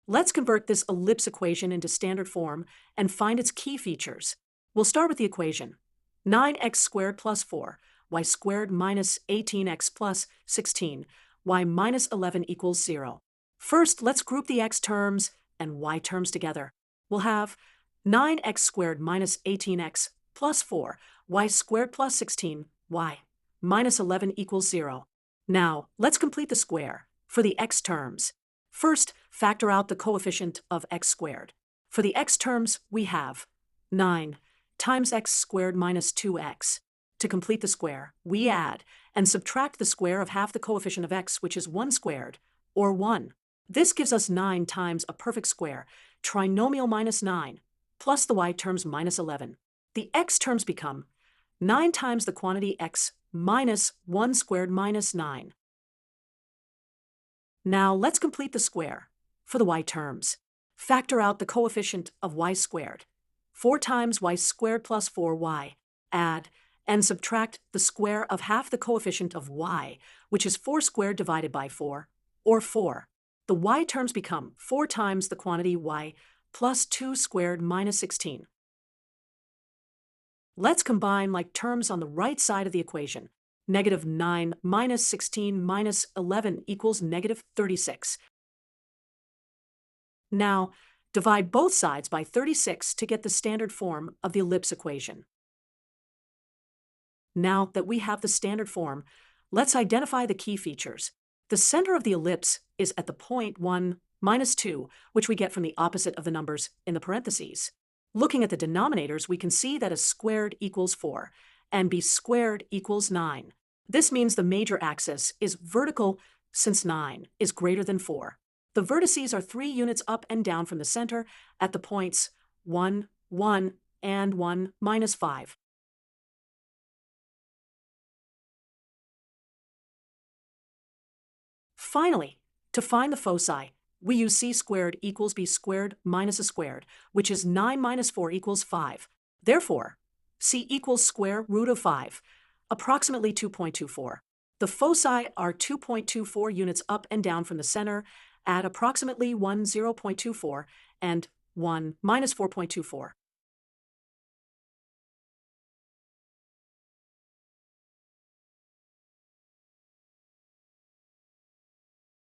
Let's convert this ellipse equation into standard form and find its key features. We'll start with the equation. 9x squared plus 4, y squared minus 18x plus 16, y minus 11 equals 0. First, let's group the x terms and y terms together. We'll have 9x squared minus 18x plus 4, y squared plus 16, y minus 11 equals 0. Now, let's complete the square for the x terms. First, factor out the coefficient of x squared. For the x terms, we have 9 times x squared minus 2x. To complete the square, we add and subtract the square of half the coefficient of x, which is 1 squared, or 1. This gives us 9 times a perfect square, trinomial minus 9, plus the y terms minus 11. The x terms become 9 times the quantity x minus 1 squared minus 9. Now let's complete the square for the y terms. Factor out the coefficient of y squared. 4 times y squared plus 4y. Add and subtract the square of half the coefficient of y, which is 4 squared divided by 4, or 4. The y terms become 4 times the quantity y plus 2 squared minus 16. Let's combine like terms on the right side of the equation. Negative 9 minus 16 minus 11 equals negative 36. Now, divide both sides by 36 to get the standard form of the ellipse equation. Now that we have the standard form, let's identify the key features. The center of the ellipse is at the point 1 minus 2, which we get from the opposite of the numbers in the parentheses. Looking at the denominators, we can see that a squared equals 4, and b squared equals 9. This means the major axis is vertical since 9 is greater than 4. The vertices are 3 units up and down from the center at the points 1, 1, and 1, minus 5. Finally, to find the foci, we use c squared equals b squared minus a squared, which is 9 minus 4 equals 5. Therefore, c equals square root of 5, approximately 2.24. The foci are 2.24 units up and down from the center at approximately 1, 0.24 and 1, minus 4.24.